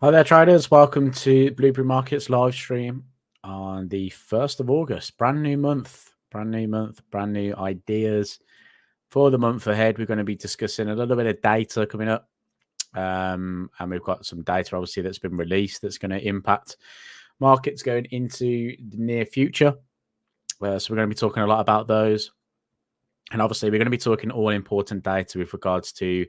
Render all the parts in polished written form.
Hi there, traders. Welcome to Blueberry Markets live stream on the 1st of August. Brand new month, brand new ideas for the month ahead. We're going to be discussing a little bit of data coming up. And we've got some data, obviously, that's been released that's going to impact markets going into the near future. So we're going to be talking a lot about those. And obviously, we're going to be talking all important data with regards to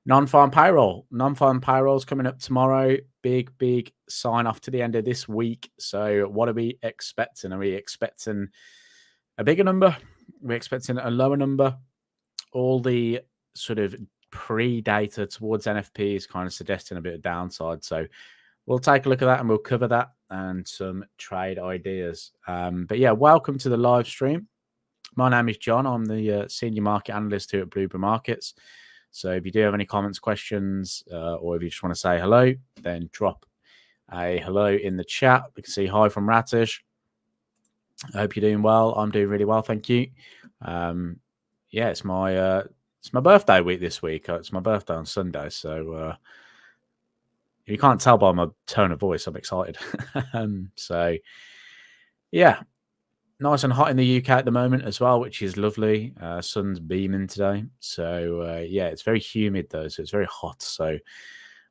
non-farm payroll. Non-farm payroll is coming up tomorrow. Big sign off to the end of this week. So what are we expecting? Are we expecting a bigger number? Are we expecting a lower number? All the sort of pre-data towards NFP is kind of suggesting a bit of downside. So we'll take a look at that and we'll cover that and some trade ideas. But yeah, welcome to the live stream. My name is John. I'm the Senior Market Analyst here at Blueberry Markets. So if you do have any comments, questions, or if you just want to say hello, then drop a hello in the chat. We can see hi from Ratish. I hope you're doing well. I'm doing really well, thank you. Yeah, it's my birthday week this week. It's my birthday on Sunday, so if you can't tell by my tone of voice, I'm excited. So yeah. Nice and hot in the UK at the moment as well, which is lovely. Sun's beaming today. So, yeah, it's very humid, though, so it's very hot. So I'm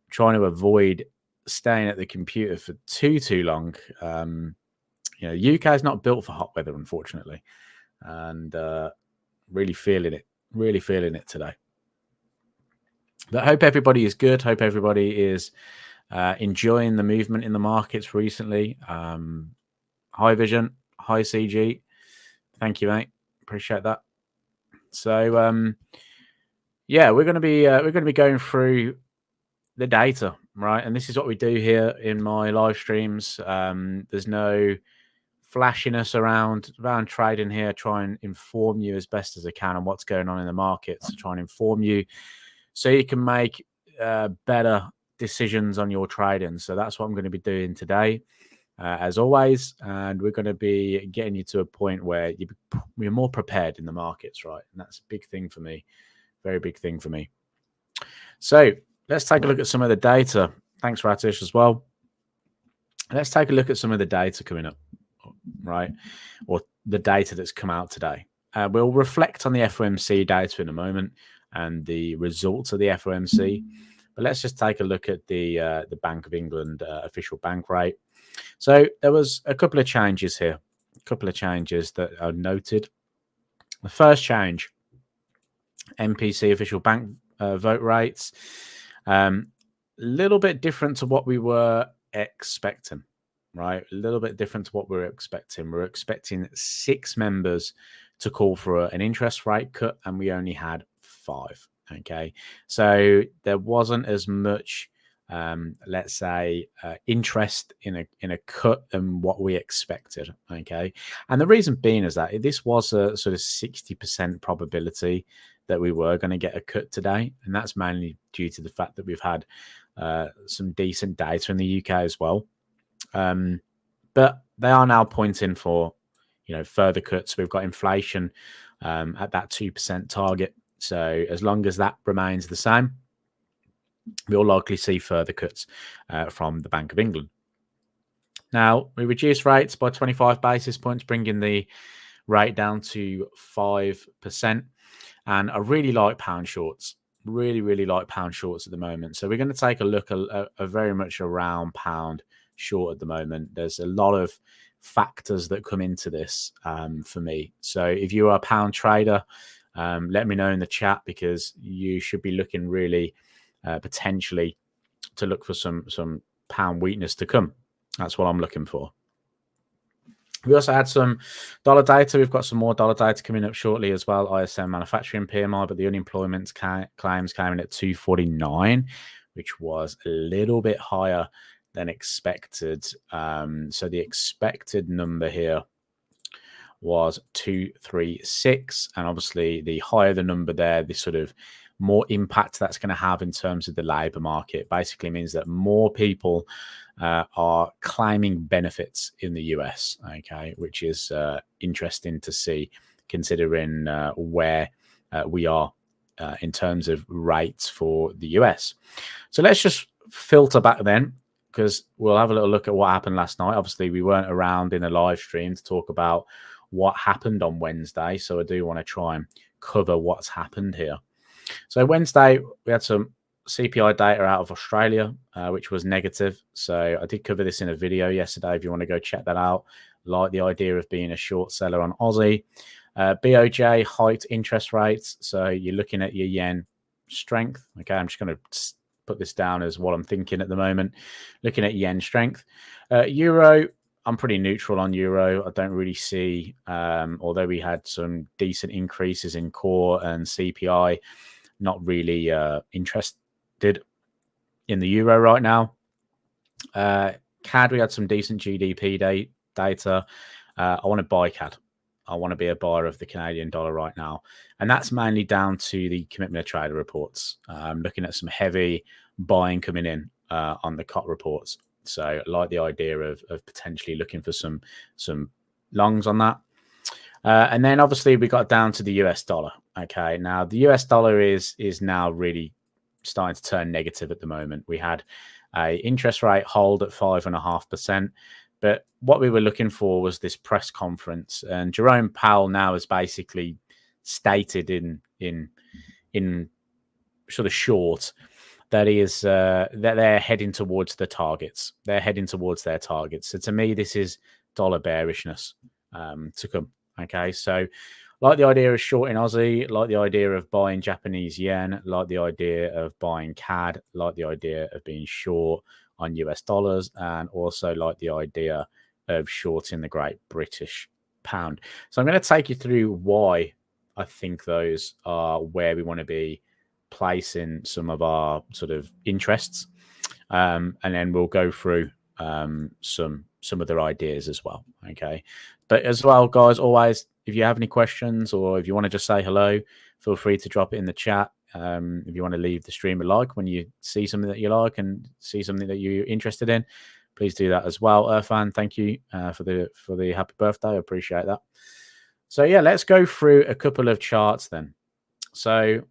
trying to avoid staying at the computer for too long. UK is not built for hot weather, unfortunately. And really feeling it today. But I hope everybody is good. Hope everybody is enjoying the movement in the markets recently. Hi, Vision. Hi, CG. Thank you, mate. Appreciate that. So, yeah, we're going to be going through the data, right? And this is what we do here in my live streams. There's no flashiness around trading here. Try and inform you as best as I can on what's going on in the markets. Try and inform you so you can make better decisions on your trading. So that's what I'm going to be doing today. As always, and we're going to be getting you to a point where you're more prepared in the markets, right? And that's a big thing for me, very big thing for me. So let's take a look at some of the data. Thanks, Ratish, as well. Let's take a look at some of the data coming up, right? Or the data that's come out today. We'll reflect on the FOMC data in a moment and the results of the FOMC. But let's just take a look at the Bank of England official bank rate. So there was a couple of changes here, a couple of changes that are noted. The first change, MPC official bank vote rates, a little bit different to what we were expecting, right? A little bit different to what we were expecting. We're expecting 6 members to call for an interest rate cut, and we only had 5. Okay, so there wasn't as much, let's say, interest in a cut than what we expected. Okay, and the reason being is that this was a sort of 60% probability that we were going to get a cut today, and that's mainly due to the fact that we've had some decent data in the UK as well. But they are now pointing for, further cuts. We've got inflation at that 2% target. So as long as that remains the same, we'll likely see further cuts from the Bank of England. Now, we reduced rates by 25 basis points, bringing the rate down to 5%. And I really like pound shorts, really like pound shorts at the moment. So we're going to take a look at very much around pound short at the moment. There's a lot of factors that come into this for me. So if you are a pound trader, let me know in the chat, because you should be looking really potentially to look for some pound weakness to come. That's what I'm looking for. We also had some dollar data. We've got some more dollar data coming up shortly as well. ISM manufacturing PMI, but the unemployment claims came in at 249, which was a little bit higher than expected. So the expected number here was 236, and obviously the higher the number there, the sort of more impact that's going to have in terms of the labor market basically means that more people are claiming benefits in the US, okay, which is interesting to see, considering where we are in terms of rates for the US. So let's just filter back then because we'll have a little look at what happened last night. Obviously, we weren't around in a live stream to talk about what happened on Wednesday, so I do want to try and cover what's happened here. So Wednesday, we had some CPI data out of Australia, which was negative. So I did cover this in a video yesterday. If you want to go check that out, like the idea of being a short seller on Aussie. BOJ hiked interest rates. So you're looking at your yen strength. Okay, I'm just going to put this down as what I'm thinking at the moment. Looking at yen strength. Euro, I'm pretty neutral on euro. I don't really see, although we had some decent increases in core and CPI, not really interested in the euro right now. CAD, we had some decent GDP data. I want to buy CAD. I want to be a buyer of the Canadian dollar right now. And that's mainly down to the commitment of trader reports. I'm looking at some heavy buying coming in on the COT reports. So I like the idea of potentially looking for some longs on that. And then obviously we got down to the US dollar. Okay, now the US dollar is now really starting to turn negative at the moment. We had a interest rate hold at 5.5%. But what we were looking for was this press conference, and Jerome Powell now has basically stated in sort of short that is that they're heading towards the targets. They're heading towards their targets. So to me, this is dollar bearishness to come. Okay, so like the idea of shorting Aussie, like the idea of buying Japanese yen, like the idea of buying CAD, like the idea of being short on US dollars, and also like the idea of shorting the Great British Pound. So I'm going to take you through why I think those are where we want to be placing some of our sort of interests, and then we'll go through some other ideas as well. Okay, but as well, guys, always, if you have any questions or if you want to just say hello, feel free to drop it in the chat. If you want to leave the stream a like when you see something that you like and see something that you're interested in, please do that as well. Irfan, thank you for the happy birthday. I appreciate that. So yeah, let's go through a couple of charts then. So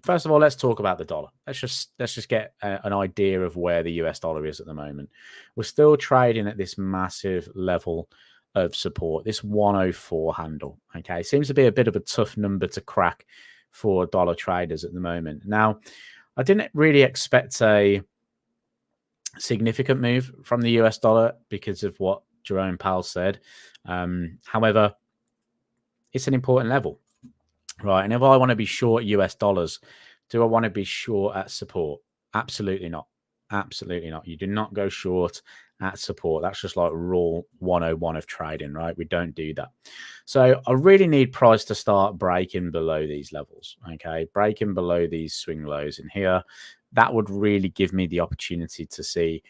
first of all, let's talk about the dollar. Let's just get an idea of where the US dollar is at the moment. We're still trading at this massive level of support, this 104 handle. Okay, seems to be a bit of a tough number to crack for dollar traders at the moment. Now, I didn't really expect a significant move from the US dollar because of what Jerome Powell said. However, it's an important level, right? And if I want to be short US dollars, do I want to be short at support? Absolutely not. Absolutely not. You do not go short at support. That's just like rule 101 of trading, right? We don't do that. So I really need price to start breaking below these levels. Okay, breaking below these swing lows in here. That would really give me the opportunity to see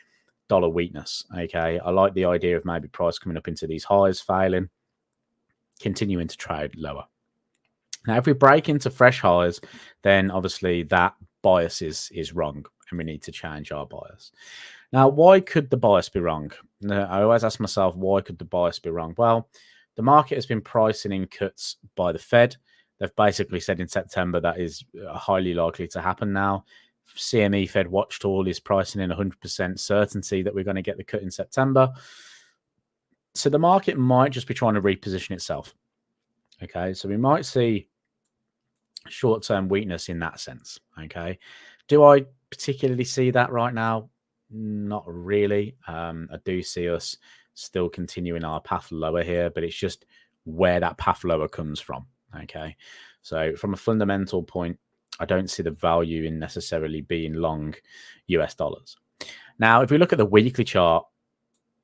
dollar weakness. Okay, I like the idea of maybe price coming up into these highs, failing, continuing to trade lower. Now, if we break into fresh highs, then obviously that bias is wrong, and we need to change our bias. Now, why could the bias be wrong? I always ask myself, why could the bias be wrong? Well, the market has been pricing in cuts by the Fed. They've basically said in September that is highly likely to happen now. CME Fed Watch Tool is pricing in 100% certainty that we're going to get the cut in September. So the market might just be trying to reposition itself. Okay, so we might see short-term weakness in that sense. Okay, do I particularly see that right now? Not really. I do see us still continuing our path lower here, but it's just where that path lower comes from. Okay, so from a fundamental point, I don't see the value in necessarily being long US dollars. Now, if we look at the weekly chart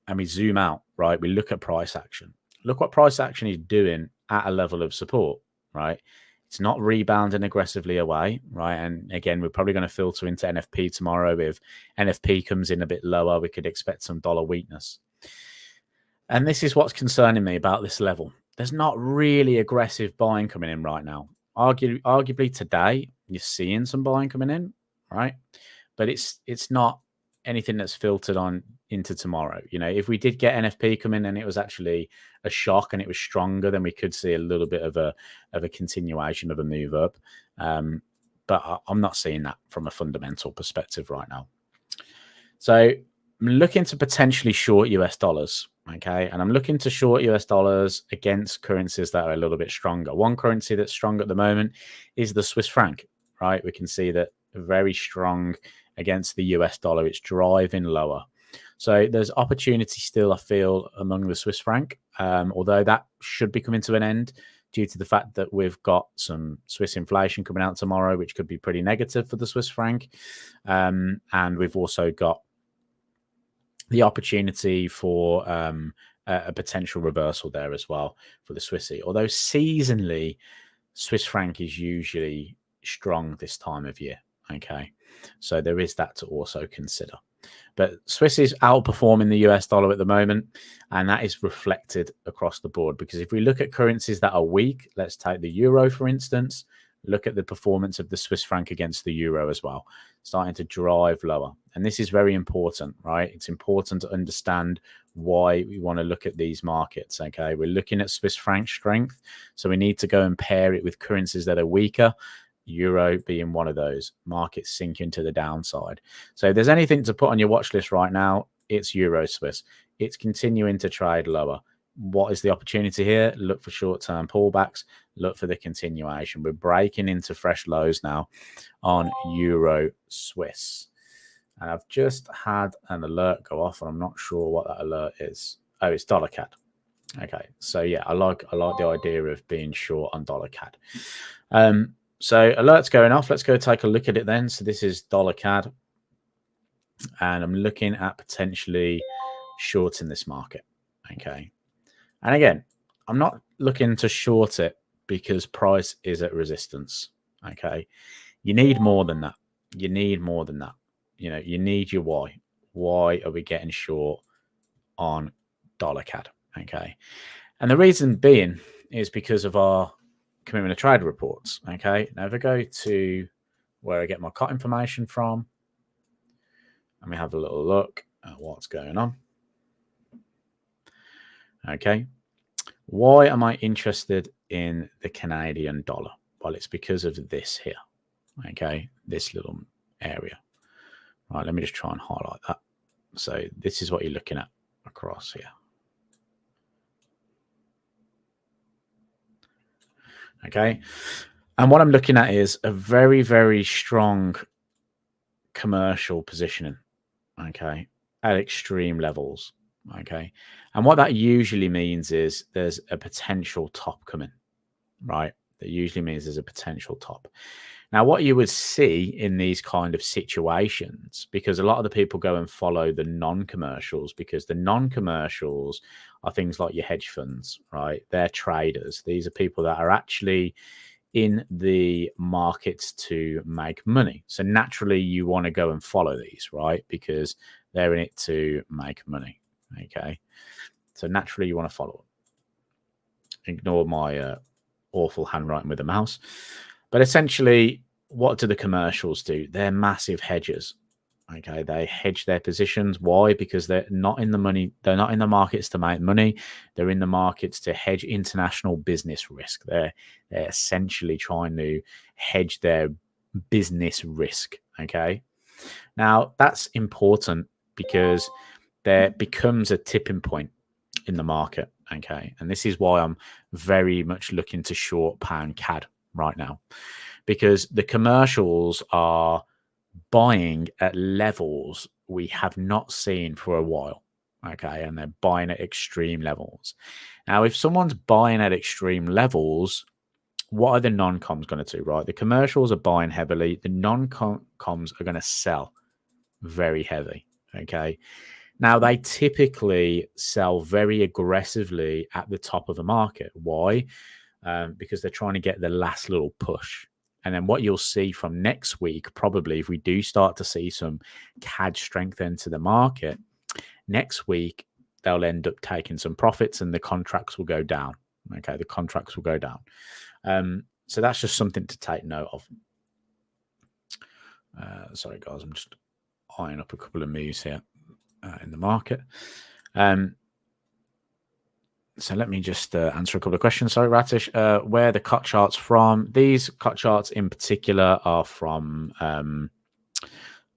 and we zoom out, right, we look at price action. Look what price action is doing at a level of support, right? It's not rebounding aggressively away, right? And again, we're probably going to filter into NFP tomorrow. If NFP comes in a bit lower, we could expect some dollar weakness. And this is what's concerning me about this level. There's not really aggressive buying coming in right now. Arguably today, you're seeing some buying coming in, right? But it's not anything that's filtered on into tomorrow. You know, if we did get NFP come in and it was actually a shock and it was stronger, then we could see a little bit of a continuation of a move up. But I'm not seeing that from a fundamental perspective right now. So I'm looking to potentially short US dollars. Okay. And I'm looking to short US dollars against currencies that are a little bit stronger. One currency that's strong at the moment is the Swiss franc, right? We can see that very strong against the US dollar. It's driving lower. So there's opportunity still, I feel, among the Swiss franc, although that should be coming to an end due to the fact that we've got some Swiss inflation coming out tomorrow, which could be pretty negative for the Swiss franc. And we've also got the opportunity for a potential reversal there as well for the Swissy. Although seasonally, Swiss franc is usually strong this time of year. Okay, so there is that to also consider. But Swiss is outperforming the US dollar at the moment, and that is reflected across the board. Because if we look at currencies that are weak, let's take the euro, for instance, look at the performance of the Swiss franc against the euro as well, starting to drive lower. And this is very important, right? It's important to understand why we want to look at these markets, okay? We're looking at Swiss franc strength, so we need to go and pair it with currencies that are weaker, euro being one of those. Markets sinking to the downside. So if there's anything to put on your watch list right now, it's euro Swiss. It's continuing to trade lower. What is the opportunity here? Look for short-term pullbacks. Look for the continuation. We're breaking into fresh lows now on euro Swiss. And I've just had an alert go off, and I'm not sure what that alert is. Oh, it's dollar CAD. Okay, so yeah, I like the idea of being short on dollar CAD. So alert's going off. Let's go take a look at it then. So this is dollar CAD, and I'm looking at potentially shorting this market. Okay, and again, I'm not looking to short it because price is at resistance. Okay, you need more than that. You need more than that. You know, you need your why. Why are we getting short on dollar CAD? Okay, and the reason being is because of our commitment to trade reports. Okay, now if I go to where I get my COT information from, let me have a little look at what's going on. Okay, why am I interested in the Canadian dollar? Well, it's because of this here. Okay, this little area. Right, let me just try and highlight that. So this is what you're looking at across here. Okay, and what I'm looking at is a very, very strong commercial positioning, okay, at extreme levels, okay. And what that usually means is there's a potential top coming, right? That usually means there's a potential top. Now, what you would see in these kind of situations, because a lot of the people go and follow the non-commercials, because the non-commercials are things like your hedge funds, right? They're traders. These are people that are actually in the markets to make money. So naturally, you want to go and follow these, right? Because they're in it to make money, okay? So naturally, you want to follow them. Ignore my awful handwriting with the mouse. But essentially, what do the commercials do? They're massive hedgers. Okay, they hedge their positions. Why? Because they're not in the money. They're not in the markets to make money. They're in the markets to hedge international business risk. They're essentially trying to hedge their business risk. Okay, now that's important because there becomes a tipping point in the market. Okay, and this is why I'm very much looking to short pound CAD right now, because the commercials are buying at levels we have not seen for a while. Okay, and they're buying at extreme levels. Now, if someone's buying at extreme levels, what are the non-coms going to do, right? The commercials are buying heavily. The non-coms are going to sell very heavy. Okay, now they typically sell very aggressively at the top of the market. Why? Because they're trying to get the last little push. And then what you'll see from next week, probably if we do start to see some CAD strength into the market, next week they'll end up taking some profits and the contracts will go down. Okay, the contracts will go down. So that's just something to take note of. Sorry, guys, I'm just eyeing up a couple of moves here in the market. So let me just answer a couple of questions. Sorry, Ratish. Where are the COT charts from? These COT charts in particular are from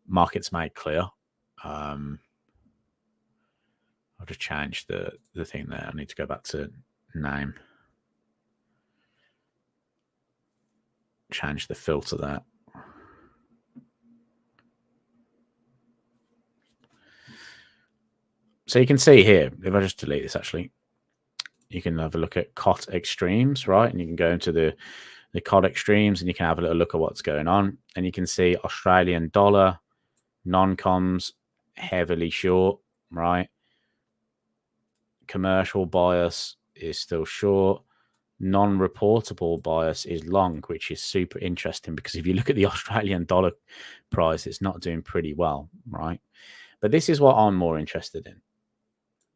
Markets Made Clear. I'll just change the thing there. I need to go back to name. Change the filter there. So you can see here, if I just delete this actually, you can have a look at COT extremes, right? And you can go into the COT extremes and you can have a little look at what's going on. And you can see Australian dollar, non-coms, heavily short, right? Commercial bias is still short. Non-reportable bias is long, which is super interesting because if you look at the Australian dollar price, it's not doing pretty well, right? But this is what I'm more interested in.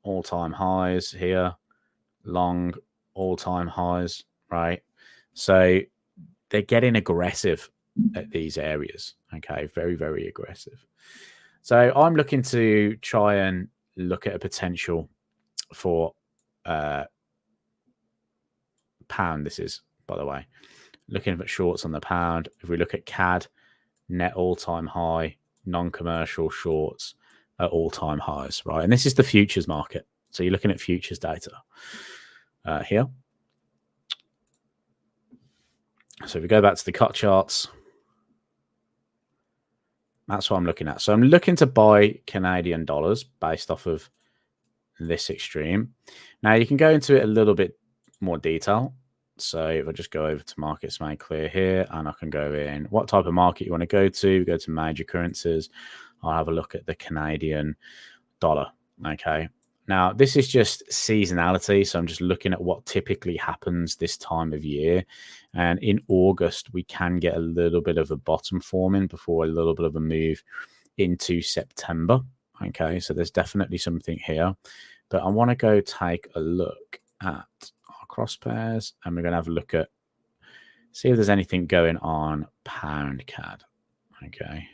All-time highs here, long all-time highs, right? So they're getting aggressive at these areas, okay? Very, very aggressive. So I'm looking to try and look at a potential for pound. This is, by the way, looking at shorts on the pound. If we look at CAD, net all-time high, non-commercial shorts at all-time highs, right? And this is the futures market. So you're looking at futures data here. So if we go back to the cut charts, that's what I'm looking at. So I'm looking to buy Canadian dollars based off of this extreme. Now you can go into it a little bit more detail. So if I just go over to markets made clear here, and I can go in what type of market you want to go to. Go to major currencies. I'll have a look at the Canadian dollar. Okay. Now this is just seasonality. So I'm just looking at what typically happens this time of year. And in August, we can get a little bit of a bottom forming before a little bit of a move into September. Okay. So there's definitely something here, but I want to go take a look at cross pairs, and we're going to have a look at see if there's anything going on pound CAD. Okay,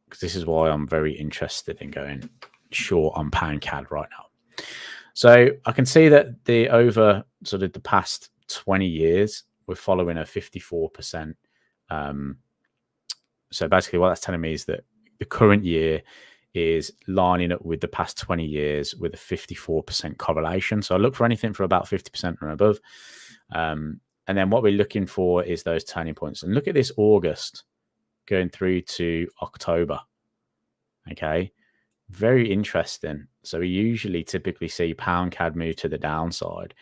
because this is why I'm very interested in going short on pound CAD right now. So I can see that the over sort of the past 20 years we're following a 54%. So basically what that's telling me is that the current year is lining up with the past 20 years with a 54% correlation. So I look for anything for about 50% or above. And then what we're looking for is those turning points. And look at this August going through to October. Okay. Very interesting. So we usually typically see pound CAD move to the downside.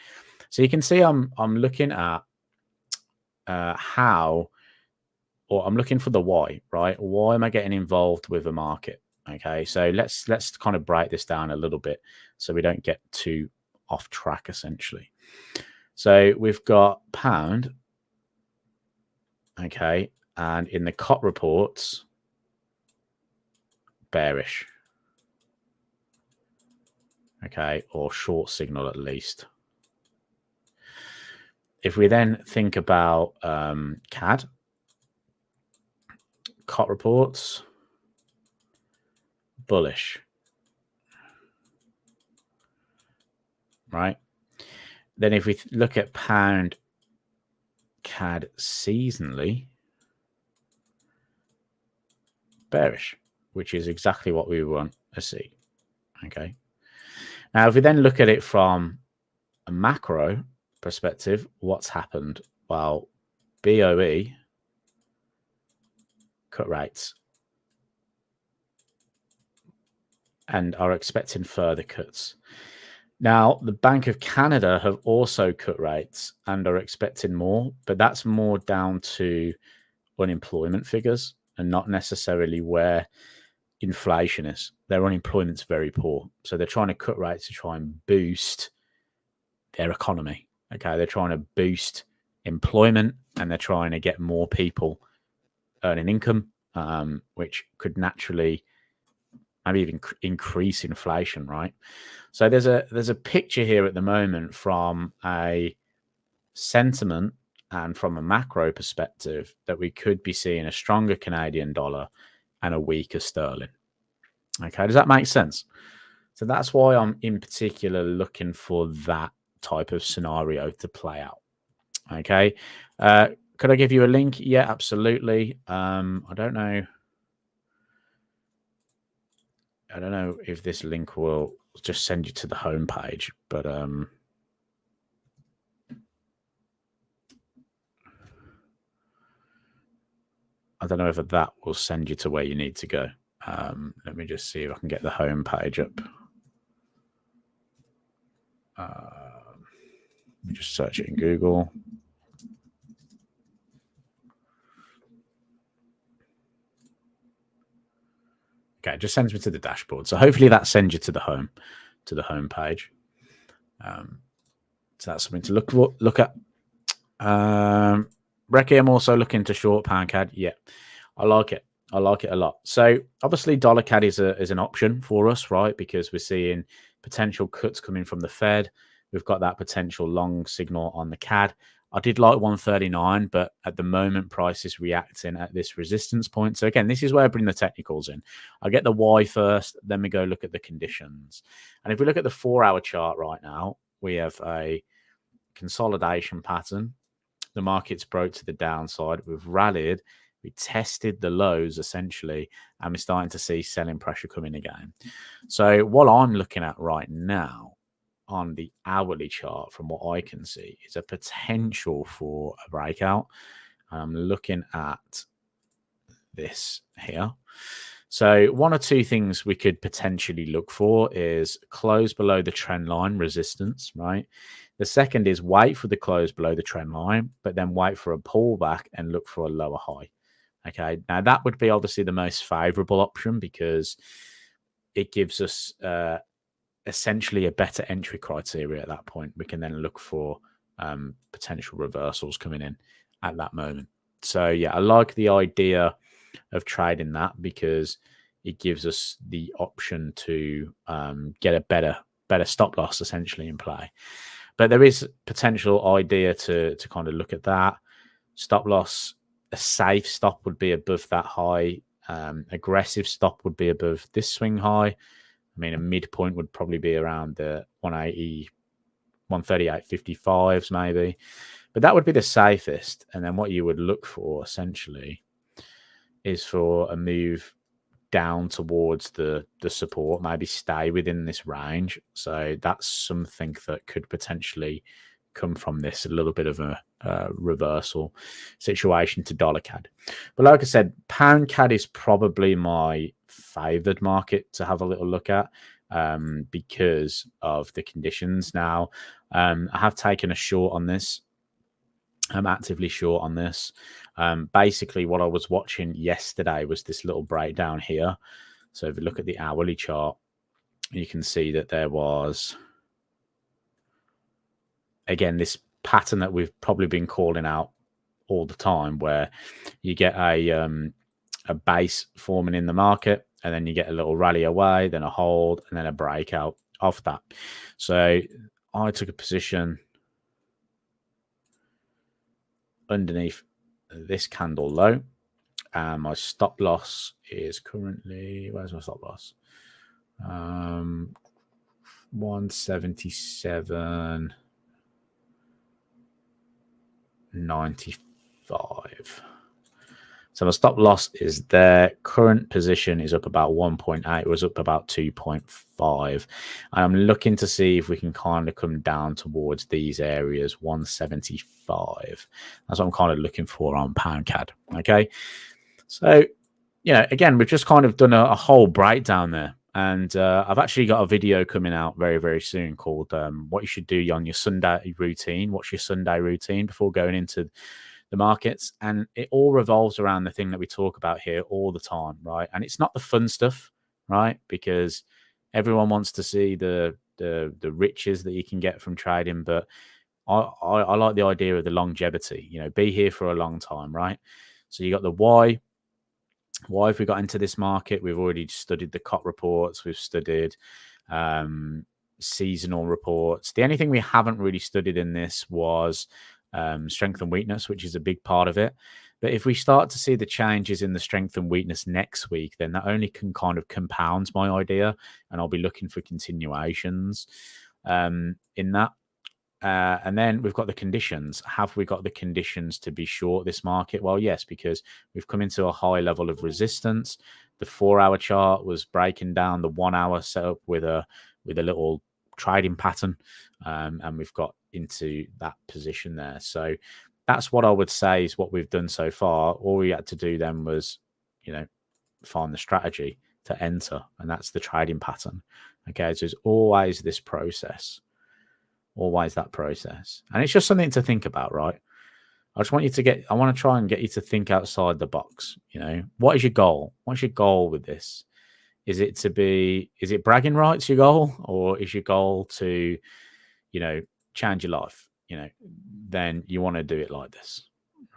So you can see I'm looking at how, or I'm looking for the why, right? Why am I getting involved with a market? Okay, so let's kind of break this down a little bit so we don't get too off track essentially. So we've got pound, okay, and in the COT reports, bearish, okay, or short signal at least. If we then think about CAD, COT reports, bullish, right? Then if we look at pound CAD seasonally, bearish, which is exactly what we want to see. Okay. Now, if we then look at it from a macro perspective, what's happened? Well, BOE cut rates and are expecting further cuts. Now, the Bank of Canada have also cut rates and are expecting more, but that's more down to unemployment figures and not necessarily where inflation is. Their unemployment's very poor. So they're trying to cut rates to try and boost their economy. Okay, they're trying to boost employment and they're trying to get more people earning income, which could naturally maybe even increase inflation, right? So there's a picture here at the moment from a sentiment and from a macro perspective that we could be seeing a stronger Canadian dollar and a weaker sterling. Okay, does that make sense? So that's why I'm in particular looking for that type of scenario to play out. Okay, could I give you a link? Yeah, absolutely. I don't know. I don't know if this link will just send you to the home page, but I don't know if that will send you to where you need to go. Let me just see if I can get the home page up. Let me just search it in Google. Okay, it just sends me to the dashboard. So hopefully that sends you to the home page. So that's something to look at. Recky, I'm also looking to short pound CAD. Yeah, I like it. I like it a lot. So obviously dollar CAD is an option for us, right? Because we're seeing potential cuts coming from the Fed. We've got that potential long signal on the CAD. I did like 139, but at the moment, price is reacting at this resistance point. So again, this is where I bring the technicals in. I get the Y first, then we go look at the conditions. And if we look at the 4-hour chart right now, we have a consolidation pattern. The market's broke to the downside. We've rallied. We tested the lows essentially, and we're starting to see selling pressure coming again. So what I'm looking at right now on the hourly chart, from what I can see, is a potential for a breakout. I'm looking at this here. So one or two things we could potentially look for is close below the trend line resistance, right? The second is wait for the close below the trend line, but then wait for a pullback and look for a lower high. Okay, now that would be obviously the most favorable option because it gives us essentially a better entry criteria at that point. We can then look for potential reversals coming in at that moment. So yeah, I like the idea of trading that because it gives us the option to get a better stop loss essentially in play. But there is potential idea to kind of look at that. Stop loss, a safe stop would be above that high. Aggressive stop would be above this swing high. I mean, a midpoint would probably be around the 180, 138.55s maybe. But that would be the safest. And then what you would look for essentially is for a move down towards the support, maybe stay within this range. So that's something that could potentially come from this, a little bit of a reversal situation to dollar CAD. But like I said, pound CAD is probably my favored market to have a little look at because of the conditions. Now, I have taken a short on this. I'm actively short on this. Basically, what I was watching yesterday was this little breakdown here. So if you look at the hourly chart, you can see that there was, again, this pattern that we've probably been calling out all the time, where you get a base forming in the market, and then you get a little rally away, then a hold, and then a breakout off that. So I took a position underneath this candle low. My stop loss is currently, where's my stop loss? 177.95. So my stop loss is there. Current position is up about 1.8. It was up about 2.5. I'm looking to see if we can kind of come down towards these areas, 175. That's what I'm kind of looking for on pound CAD. Okay. So, you know, again, we've just kind of done a whole breakdown there. And I've actually got a video coming out very, very soon called what you should do on your Sunday routine. What's your Sunday routine before going into the markets? And it all revolves around the thing that we talk about here all the time, right? And it's not the fun stuff, right? Because everyone wants to see the riches that you can get from trading, but I like the idea of the longevity. You know, be here for a long time, right? So you got the why. Why have we got into this market? We've already studied the COT reports. We've studied seasonal reports. The only thing we haven't really studied in this was strength and weakness, which is a big part of it. But if we start to see the changes in the strength and weakness next week, then that only can kind of compound my idea, and I'll be looking for continuations in that. And then we've got the conditions. Have we got the conditions to be short this market? Well, yes, because we've come into a high level of resistance. The 4-hour chart was breaking down the 1-hour setup with a little trading pattern, and we've got into that position there. So that's what I would say is what we've done so far. All we had to do then was, find the strategy to enter, and that's the trading pattern. Okay, so there's always this process, always that process, and it's just something to think about, right? I want to try and get you to think outside the box. What is your goal? What's your goal with this? Is it bragging rights your goal, or is your goal to, change your life? Then you want to do it like this,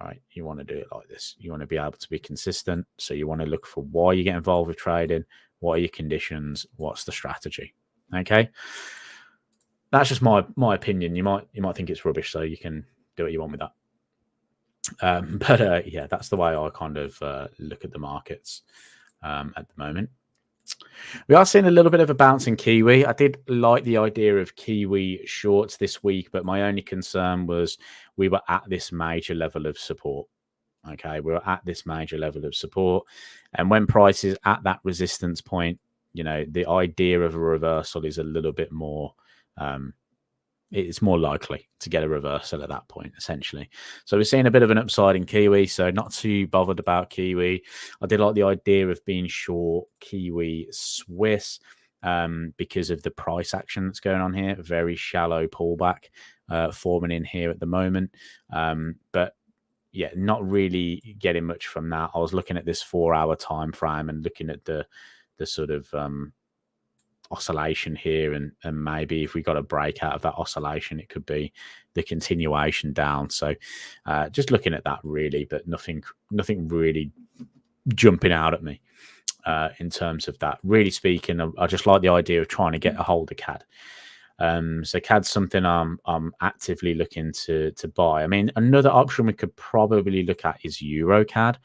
right? You want to do it like this. You want to be able to be consistent. So you want to look for why you get involved with trading. What are your conditions? What's the strategy? Okay. That's just my opinion. You might think it's rubbish, so you can do what you want with that. But yeah, that's the way I kind of look at the markets at the moment. We are seeing a little bit of a bounce in Kiwi. I did like the idea of Kiwi shorts this week, but my only concern was we were at this major level of support. Okay, we were at this major level of support, and when price is at that resistance point, the idea of a reversal is a little bit more. It's more likely to get a reversal at that point, essentially. So we're seeing a bit of an upside in Kiwi, so not too bothered about Kiwi. I did like the idea of being short Kiwi Swiss because of the price action that's going on here. Very shallow pullback forming in here at the moment. But yeah, not really getting much from that. I was looking at this 4-hour time frame and looking at the sort of oscillation here, and maybe if we got a break out of that oscillation, it could be the continuation down. So just looking at that really, but nothing really jumping out at me in terms of that. Really speaking, I just like the idea of trying to get a hold of CAD. So CAD's something I'm actively looking to buy. I mean, another option we could probably look at is EuroCAD.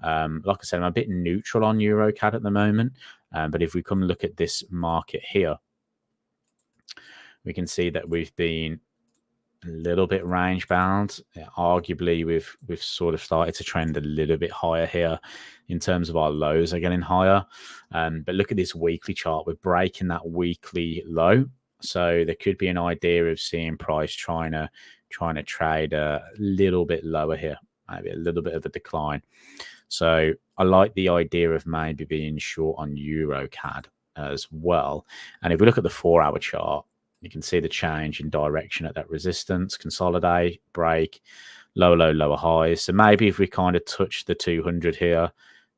Like I said, I'm a bit neutral on EuroCAD at the moment. But if we come look at this market here, we can see that we've been a little bit range bound. Arguably, we've sort of started to trend a little bit higher here in terms of our lows are getting higher. But look at this weekly chart. We're breaking that weekly low. So there could be an idea of seeing price trying to trade a little bit lower here, maybe a little bit of a decline. So I like the idea of maybe being short on EuroCAD as well. And if we look at the 4-hour chart, you can see the change in direction at that resistance, consolidate, break, lower highs. So maybe if we kind of touch the 200 here,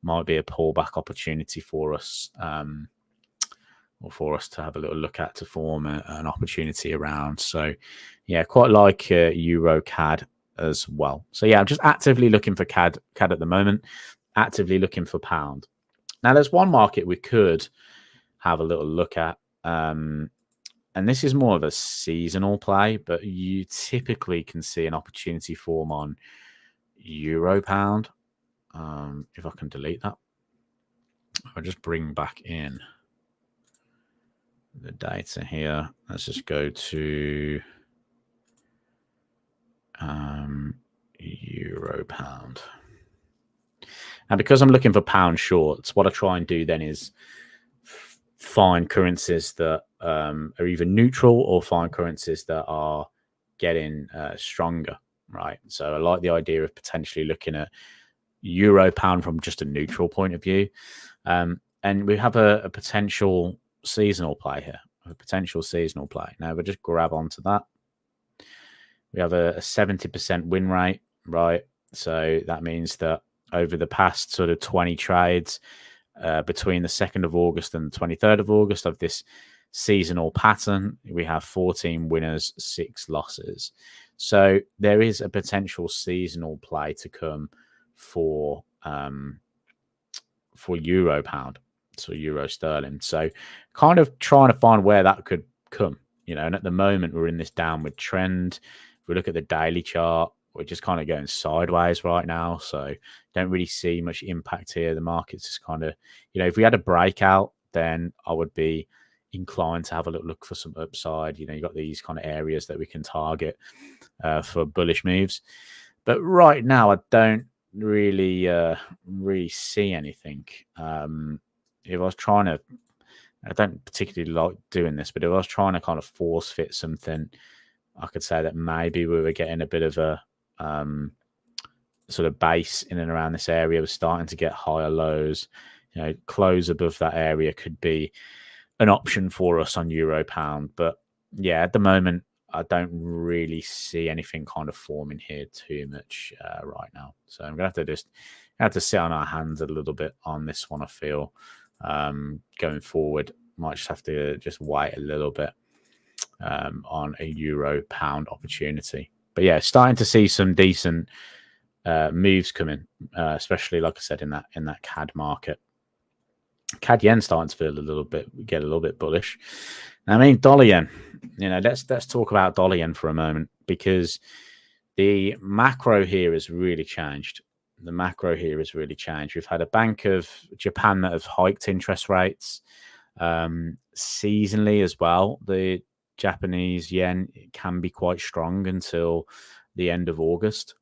might be a pullback opportunity for us, or for us to have a little look at to form an opportunity around. So yeah, quite like EuroCAD as well. So yeah, I'm just actively looking for CAD at the moment, actively looking for pound. Now there's one market we could have a little look at, and this is more of a seasonal play, but you typically can see an opportunity form on Euro Pound. If I can delete that, I'll just bring back in the data here. Let's just go to Euro Pound. And because I'm looking for pound shorts, what I try and do then is find currencies that are either neutral or find currencies that are getting stronger, right? So I like the idea of potentially looking at Euro Pound from just a neutral point of view. And we have a potential seasonal play here, Now we'll just grab onto that. We have a 70% win rate, right? So that means that over the past sort of 20 trades between the 2nd of August and the 23rd of August of this seasonal pattern, we have 14 winners, 6 losses. So there is a potential seasonal play to come for Euro Pound, so Euro Sterling. So kind of trying to find where that could come, and at the moment we're in this downward trend. If we look at the daily chart, we're just kind of going sideways right now, so don't really see much impact here. The market's just kind of, if we had a breakout, then I would be inclined to have a little look for some upside. You got these kind of areas that we can target for bullish moves, but right now I don't really see anything. if I was trying to, I don't particularly like doing this, but if I was trying to kind of force fit something, I could say that maybe we were getting a bit of a sort of base in and around this area. We're starting to get higher lows. You know, close above that area could be an option for us on euro pound. But yeah, at the moment, I don't really see anything kind of forming here too much right now. So I'm gonna have to sit on our hands a little bit on this one. I feel going forward, might just have to just wait a little bit on a euro pound opportunity. But yeah, starting to see some decent moves coming, especially like I said in that CAD market. CAD yen starting to feel get a little bit bullish. I mean, dollar yen. You know, let's talk about dollar yen for a moment, because the macro here has really changed. The macro here has really changed. We've had a Bank of Japan that have hiked interest rates seasonally as well. The Japanese yen can be quite strong until the end of August.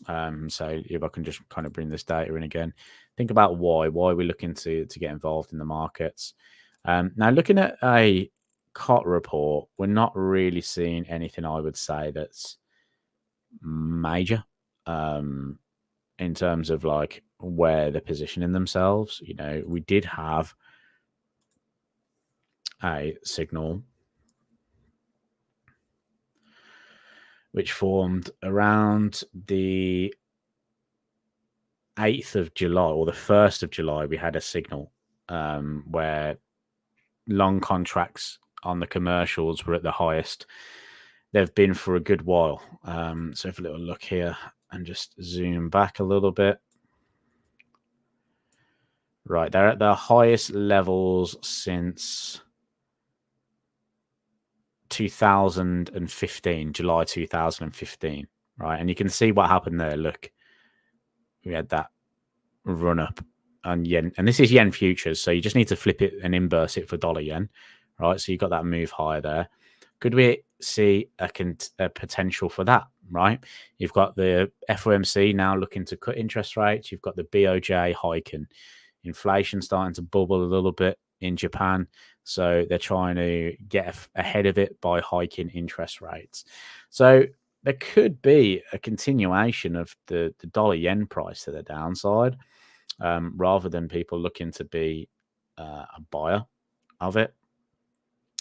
So if I can just kind of bring this data in again, think about why we're looking to get involved in the markets. Now, looking at a COT report, we're not really seeing anything, I would say, that's major in terms of like where they're positioning themselves. You know, we did have a signal which formed around the 8th of July or the 1st of July. We had a signal where long contracts on the commercials were at the highest they've been for a good while. So if a little look here and just zoom back a little bit. Right, they're at their highest levels since 2015, July 2015, right? And you can see what happened there. Look, we had that run up on yen, and this is yen futures, so you just need to flip it and inverse it for dollar yen, right? So you got that move higher there. Could we see a potential for that, right? You've got the FOMC now looking to cut interest rates. You've got the BOJ hiking. Inflation starting to bubble a little bit in Japan. So they're trying to get ahead of it by hiking interest rates. So there could be a continuation of the dollar yen price to the downside, rather than people looking to be a buyer of it.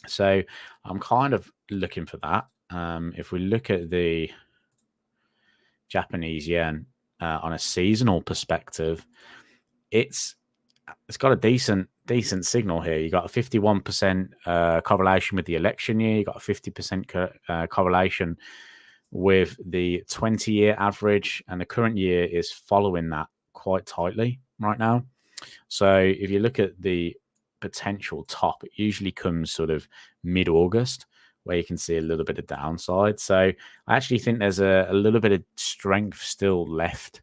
So I'm kind of looking for that. If we look at the Japanese yen on a seasonal perspective, it's got a decent signal here. You got a 51% correlation with the election year. You got a 50% correlation with the 20-year average, and the current year is following that quite tightly right now. So if you look at the potential top, it usually comes sort of mid-August, where you can see a little bit of downside. So I actually think there's a little bit of strength still left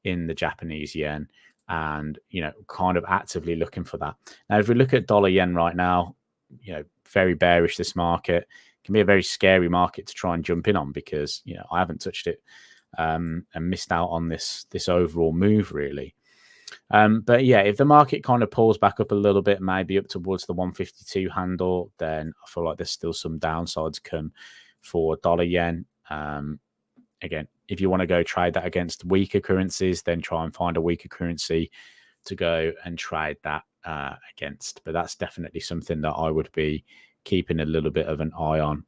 in the Japanese yen, and, you know, kind of actively looking for that. Now, if we look at dollar yen right now, you know, very bearish this market. It can be a very scary market to try and jump in on, because, you know, I haven't touched it and missed out on this overall move, really. But yeah, if the market kind of pulls back up a little bit, maybe up towards the 152 handle, then I feel like there's still some downsides come for dollar yen. Again, if you want to go trade that against weaker currencies, then try and find a weaker currency to go and trade that against. But that's definitely something that I would be keeping a little bit of an eye on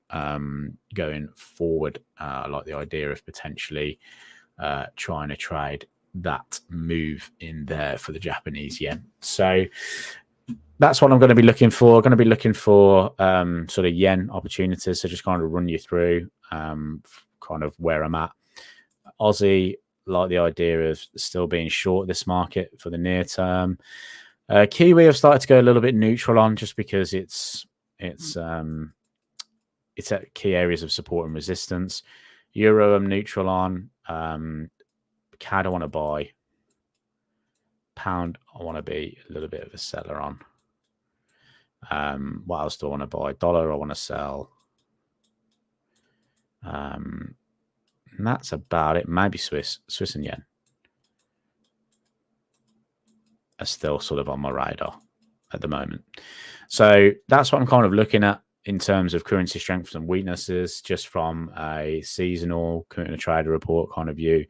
going forward. I like the idea of potentially trying to trade that move in there for the Japanese yen. So that's what I'm going to be looking for. I'm going to be looking for sort of yen opportunities. So just kind of run you through kind of where I'm at. Aussie, like the idea of still being short this market for the near term. Kiwi, I've started to go a little bit neutral on, just because it's at key areas of support and resistance. Euro, I'm neutral on. CAD, I want to buy. Pound, I want to be a little bit of a seller on. What else do I want to buy? Dollar, I want to sell. And that's about it. Maybe Swiss and yen are still sort of on my radar. at the moment. So that's what I'm kind of looking at in terms of currency strengths and weaknesses, just from a seasonal current trader report kind of view.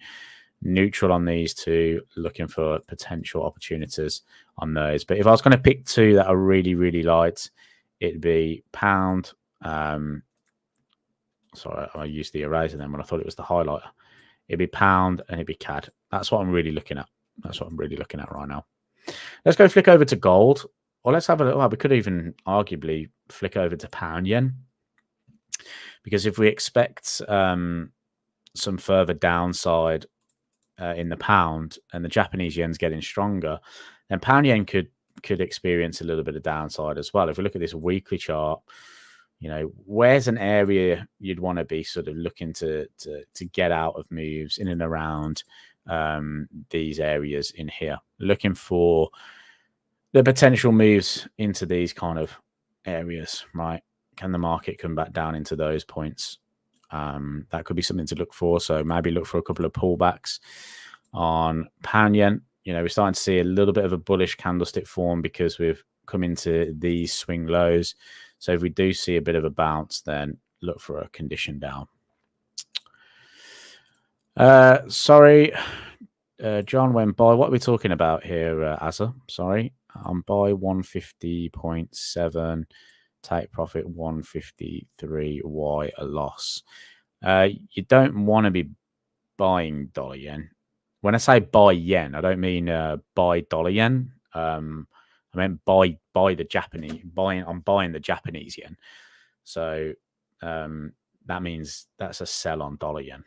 Neutral on these two, looking for potential opportunities on those. But if I was going to pick two that I really, really liked, it'd be pound. Sorry, I used the eraser then when I thought it was the highlighter. It'd be pound and it'd be CAD. That's what I'm really looking at. That's what I'm really looking at right now. Let's go flick over to gold. Or let's have a look. Well, we could even arguably flick over to pound yen. Because if we expect some further downside in the pound and the Japanese yen's getting stronger, then pound yen could experience a little bit of downside as well. If we look at this weekly chart, you know, where's an area you'd want to be sort of looking to get out of moves in and around these areas in here, looking for the potential moves into these kind of areas, right? Can the market come back down into those points? That could be something to look for. So maybe look for a couple of pullbacks on pound yen. You know, we're starting to see a little bit of a bullish candlestick form because we've come into these swing lows. So if we do see a bit of a bounce, then look for a condition down. Sorry, John went by. What are we talking about here, Asa? Sorry, I'm by 150.7. Take profit 153. Why a loss? You don't want to be buying dollar yen. When I say buy yen, I don't mean buy dollar yen. I meant buy the Japanese. I'm buying the Japanese yen. So that means that's a sell on dollar yen.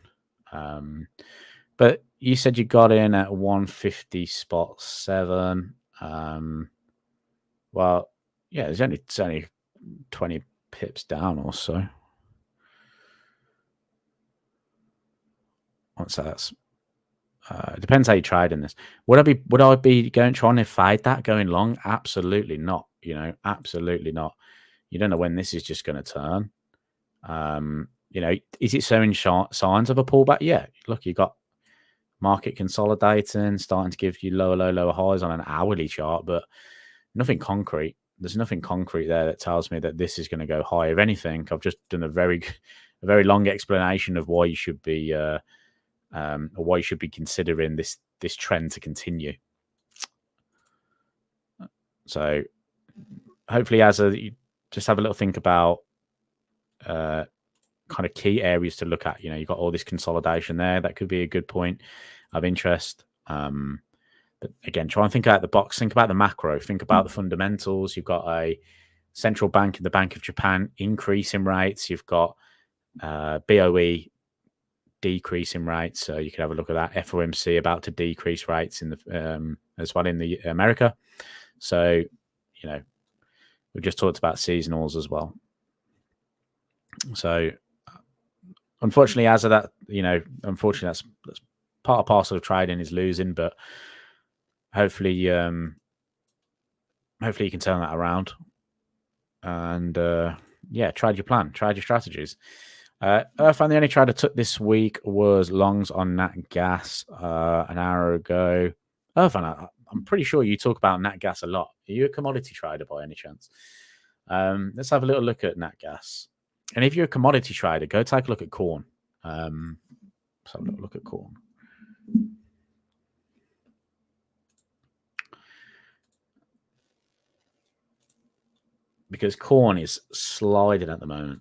But you said you got in at 150.7. Well, yeah, it's only 20 pips down or so. What's that? It depends how you trade in this. Would I be trying to fade that going long? Absolutely not. You know, absolutely not. You don't know when this is just going to turn. You know, is it showing signs of a pullback? Yeah. Look, you got market consolidating, starting to give you lower highs on an hourly chart, but nothing concrete. There's nothing concrete there that tells me that this is going to go high. If anything, I've just done a very long explanation of why you should be or why you should be considering this trend to continue. So hopefully, you just have a little think about kind of key areas to look at. You know, you've got all this consolidation there. That could be a good point of interest. But again, try and think out the box. Think about the macro. Think about the fundamentals. You've got a central bank in the Bank of Japan increasing rates. You've got BOE decreasing rates. So you could have a look at that. FOMC about to decrease rates in the as well in the America. So, you know, we just talked about seasonals as well. So unfortunately, as of that, you know, unfortunately that's part and parcel of trading is losing, but hopefully you can turn that around and yeah, trade your plan, trade your strategies. Irfan, the only trade I took this week was longs on Nat Gas an hour ago. Irfan, I'm pretty sure you talk about Nat Gas a lot. Are you a commodity trader by any chance? Let's have a little look at Nat Gas. And if you're a commodity trader, go take a look at corn. Let's have a little look at corn. Because corn is sliding at the moment.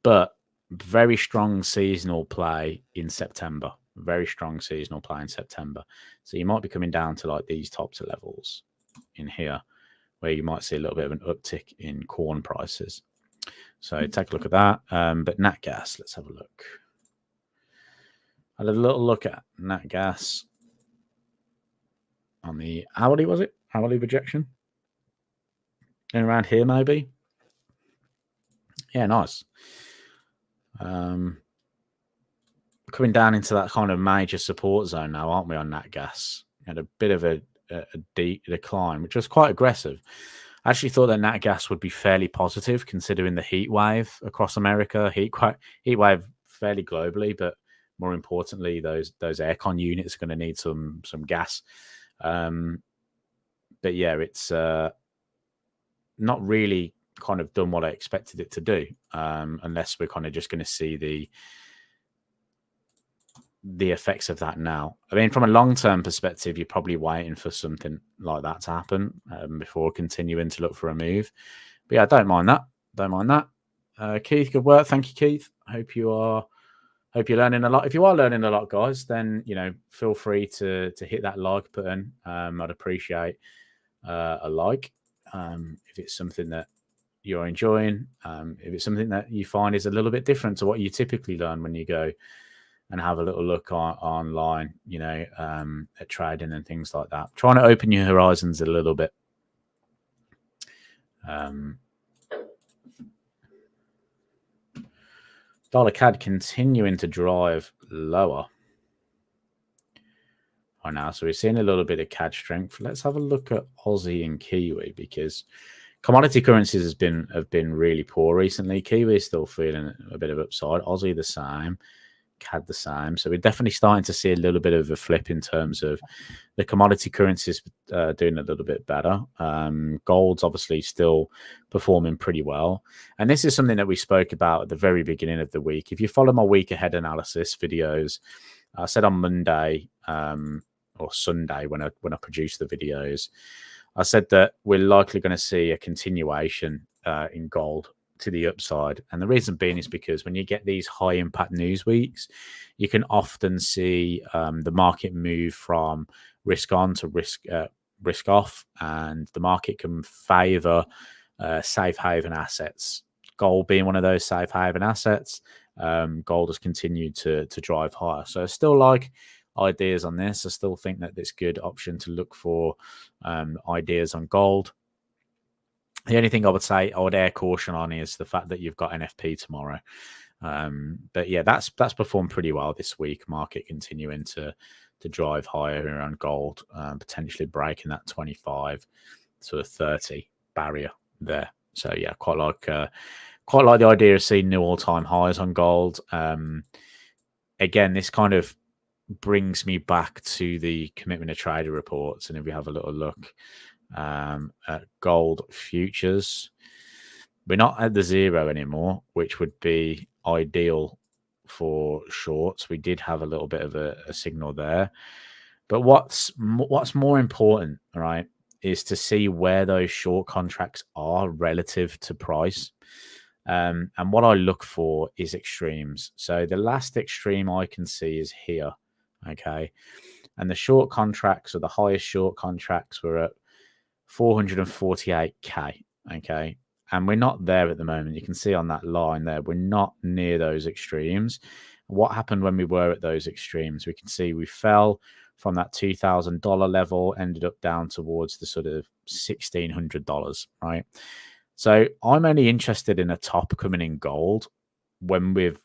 But very strong seasonal play in September. Very strong seasonal play in September. So you might be coming down to like these top two levels in here, where you might see a little bit of an uptick in corn prices. So take a look at that. But Nat Gas, let's have a look. I had a little look at Nat Gas on the hourly, was it? Hourly projection? And around here, maybe. Yeah, nice. Coming down into that kind of major support zone now, aren't we, on Nat Gas? Had a bit of a deep decline, which was quite aggressive. I actually thought that Nat Gas would be fairly positive, considering the heat wave across America, heat wave fairly globally, but more importantly, those aircon units are going to need some gas. But yeah, it's not really kind of done what I expected it to do, unless we're kind of just going to see the effects of that now. I mean, from a long-term perspective, you're probably waiting for something like that to happen before continuing to look for a move. But yeah, I don't mind that. Don't mind that. Keith, good work. Thank you, Keith. Hope you're learning a lot. If you are learning a lot, guys, then feel free to hit that like button. I'd appreciate a like if it's something that you're enjoying. If it's something that you find is a little bit different to what you typically learn when you go and have a little look online, at trading and things like that. Trying to open your horizons a little bit. Dollar CAD continuing to drive lower right now. So we're seeing a little bit of CAD strength. Let's have a look at Aussie and Kiwi, because commodity currencies have been really poor recently. Kiwi is still feeling a bit of upside. Aussie the same. CAD the same. So we're definitely starting to see a little bit of a flip in terms of the commodity currencies doing a little bit better. Gold's obviously still performing pretty well. And this is something that we spoke about at the very beginning of the week. If you follow my week ahead analysis videos, I said on Monday or Sunday when I produced the videos, I said that we're likely going to see a continuation in gold to the upside. And the reason being is because when you get these high impact news weeks, you can often see the market move from risk on to risk off, and the market can favor safe haven assets. Gold being one of those safe haven assets, gold has continued to drive higher. So I still like ideas on this. I still think that it's a good option to look for ideas on gold. The only thing I would say I would air caution on is the fact that you've got NFP tomorrow. But yeah, that's performed pretty well this week. Market continuing to drive higher around gold, potentially breaking that 25 sort of 30 barrier there. So yeah, quite like the idea of seeing new all-time highs on gold. Again, this kind of brings me back to the commitment to trader reports, and if we have a little look at gold futures, we're not at the zero anymore, which would be ideal for shorts. We did have a little bit of a signal there, but what's more important, right, is to see where those short contracts are relative to price. And what I look for is extremes. So the last extreme I can see is here, okay, and the short contracts, or the highest short contracts, were at 448k, okay, and we're not there at the moment. You can see on that line there, we're not near those extremes. What happened when we were at those extremes? We can see we fell from that $2,000 level, ended up down towards the sort of $1,600, right? So I'm only interested in a top coming in gold when we've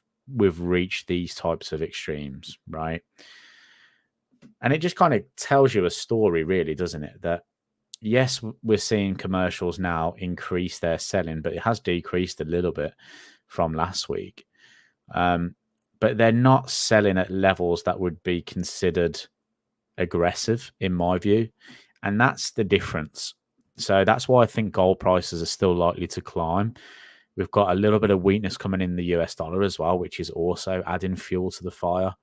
reached these types of extremes, right? And it just kind of tells you a story, really, doesn't it? That yes, we're seeing commercials now increase their selling, but it has decreased a little bit from last week. But they're not selling at levels that would be considered aggressive, in my view. And that's the difference. So that's why I think gold prices are still likely to climb. We've got a little bit of weakness coming in the US dollar as well, which is also adding fuel to the fire.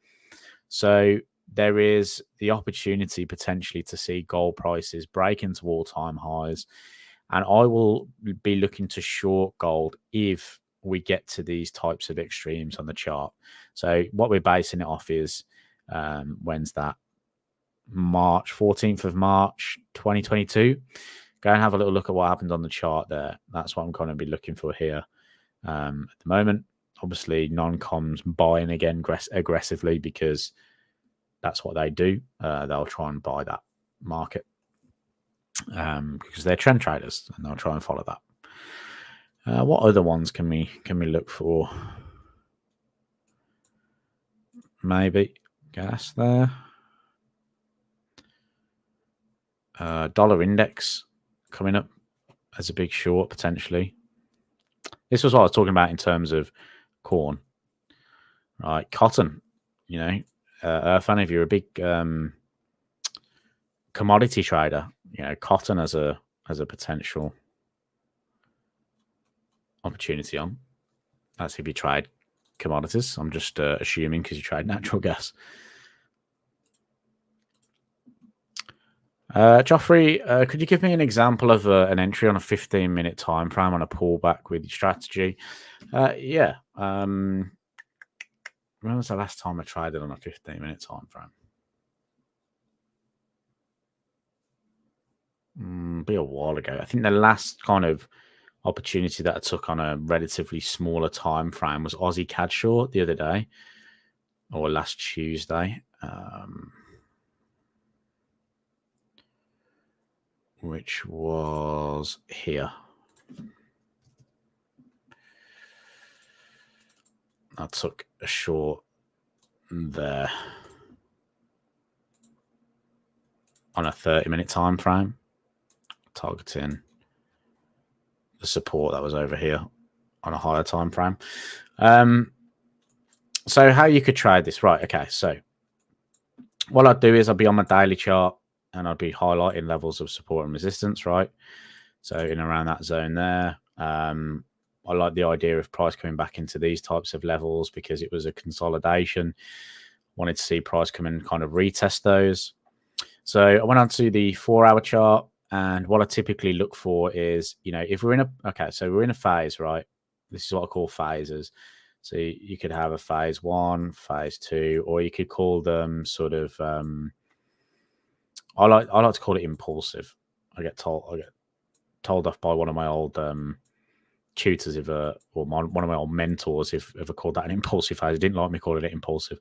So there is the opportunity potentially to see gold prices break into all-time highs. And I will be looking to short gold if we get to these types of extremes on the chart. So what we're basing it off is, when's that? March, 14th of March, 2022. Go and have a little look at what happened on the chart there. That's what I'm going to be looking for here at the moment. Obviously, non-coms buying again aggressively, because that's what they do. They'll try and buy that market because they're trend traders, and they'll try and follow that. What other ones can we look for? Maybe gas there. Dollar index coming up as a big short potentially. This was what I was talking about in terms of corn, right? Cotton, Irfan, if you're a big commodity trader, cotton as a potential opportunity on. That's if you tried commodities. I'm just assuming because you tried natural gas. Joffrey, could you give me an example of an entry on a 15-minute time frame on a pullback with your strategy? Yeah. When was the last time I tried it on a 15-minute time frame? Be a while ago. I think the last kind of opportunity that I took on a relatively smaller time frame was Aussie CAD short the other day, or last Tuesday, which was here. I took a short there on a 30-minute time frame, targeting the support that was over here on a higher time frame. So how you could trade this, right? Okay, so what I'd do is I'd be on my daily chart and I'd be highlighting levels of support and resistance, right? So in around that zone there. I like the idea of price coming back into these types of levels because it was a consolidation. Wanted to see price come in and kind of retest those. So I went on to the 4-hour chart, and what I typically look for is, if we're in we're in a phase, right? This is what I call phases. So you could have a phase 1, phase 2, or you could call them sort of, I like to call it impulsive. I get told off by one of my old tutors, one of my old mentors, if I called that an impulsive phase. He didn't like me calling it impulsive.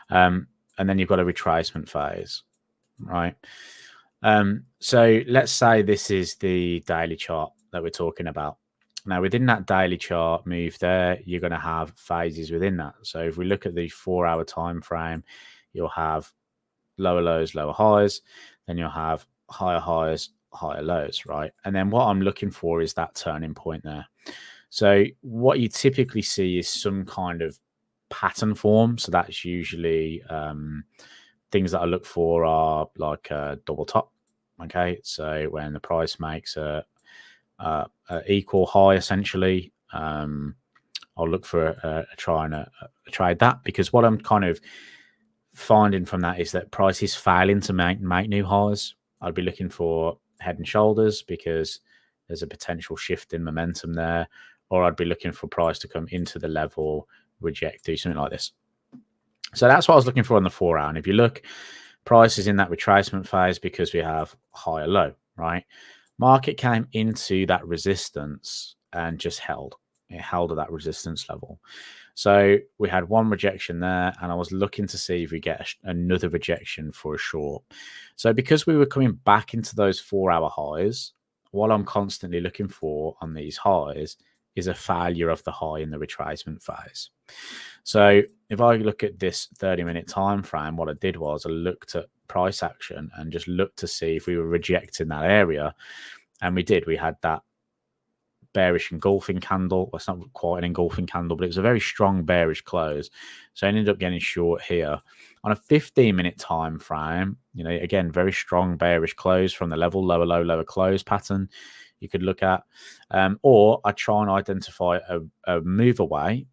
And then you've got a retracement phase, right? So let's say this is the daily chart that we're talking about. Now, within that daily chart move there, you're going to have phases within that. So if we look at the 4-hour time frame, you'll have lower lows, lower highs, then you'll have higher highs, higher lows, right? And then what I'm looking for is that turning point there. So what you typically see is some kind of pattern form. So that's usually things that I look for are like a double top. Okay, so when the price makes a equal high, essentially, I'll look for trying to trade that, because what I'm kind of finding from that is that price is failing to make new highs. I'd be looking for head and shoulders because there's a potential shift in momentum there, or I'd be looking for price to come into the level, reject, do something like this. So that's what I was looking for on the 4-hour. And if you look, price is in that retracement phase because we have higher low, right? Market came into that resistance and just held. It held at that resistance level. So we had one rejection there, and I was looking to see if we get another rejection for a short. So because we were coming back into those 4-hour highs, what I'm constantly looking for on these highs is a failure of the high in the retracement phase. So if I look at this 30-minute time frame, what I did was I looked at price action and just looked to see if we were rejecting that area. And we did. We had that bearish engulfing candle. Well, it's not quite an engulfing candle, but it was a very strong bearish close. So I ended up getting short here. On a 15-minute time frame, again, very strong bearish close from the level, lower low, lower close pattern you could look at. Or I try and identify a move away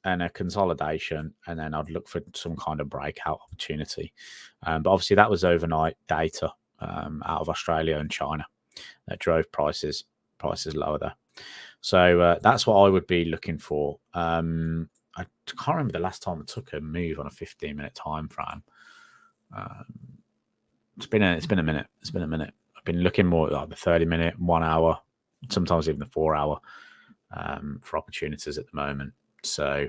and a consolidation, and then I'd look for some kind of breakout opportunity. But obviously that was overnight data out of Australia and China that drove prices lower there. So that's what I would be looking for. I can't remember the last time I took a move on a 15-minute time frame. It's been a minute. I've been looking more at like the 30-minute, 1 hour, sometimes even the 4-hour for opportunities at the moment. So,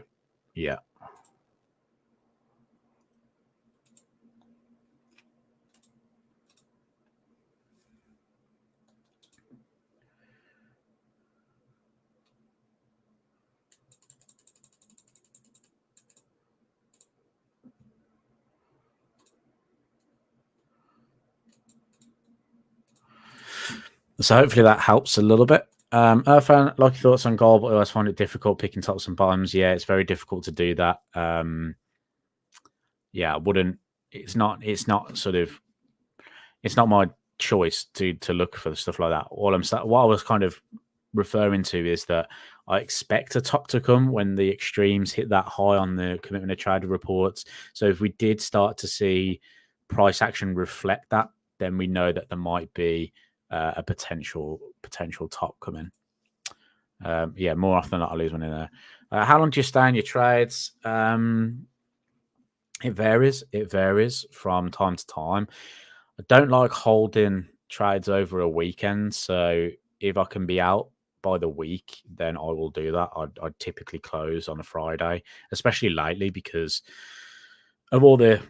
yeah. So hopefully that helps a little bit. Irfan, like your thoughts on gold, but I always find it difficult picking tops and bottoms. Yeah, it's very difficult to do that. Yeah, I wouldn't. It's not my choice to look for stuff like that. What I was kind of referring to is that I expect a top to come when the extremes hit that high on the commitment of trader reports. So if we did start to see price action reflect that, then we know that there might be a potential top coming. Yeah, more often than not, I lose money there. How long do you stay in your trades? It varies. It varies from time to time. I don't like holding trades over a weekend. So if I can be out by the week, then I will do that. I'd typically close on a Friday, especially lately because of all the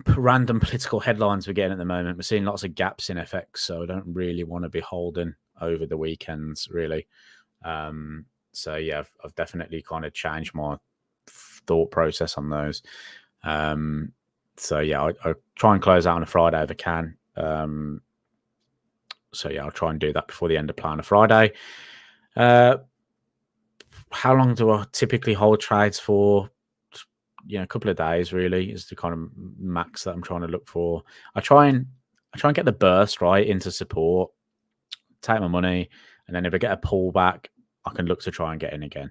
random political headlines we're getting at the moment. We're seeing lots of gaps in FX, so I don't really want to be holding over the weekends, really. So yeah, I've definitely kind of changed my thought process on those. So yeah, I try and close out on a Friday if I can. So yeah, I'll try and do that before the end of play on a Friday. How long do I typically hold trades for? A couple of days really is the kind of max that I'm trying to look for. I try and get the burst right into support, take my money, and then if I get a pullback, I can look to try and get in again.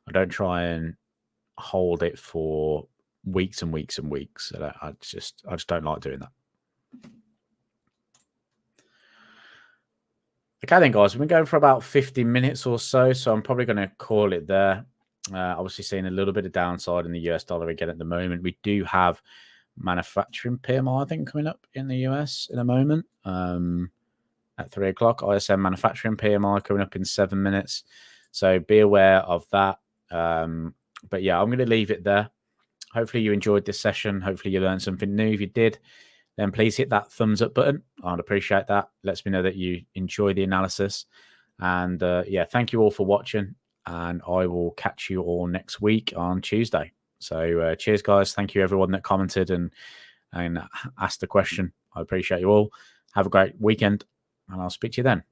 I don't try and hold it for weeks and weeks and weeks. I just don't like doing that. Okay then, guys, we've been going for about 50 minutes or so I'm probably going to call it there. Obviously seeing a little bit of downside in the US dollar again at the moment. We do have manufacturing PMI, I think, coming up in the US in a moment at 3 o'clock. ISM manufacturing PMI coming up in 7 minutes. So be aware of that. But yeah, I'm going to leave it there. Hopefully you enjoyed this session. Hopefully you learned something new. If you did, then please hit that thumbs up button. I'd appreciate that. Lets me know that you enjoy the analysis. And yeah, thank you all for watching. And I will catch you all next week on Tuesday. So cheers, guys. Thank you, everyone that commented and asked the question. I appreciate you all. Have a great weekend, and I'll speak to you then.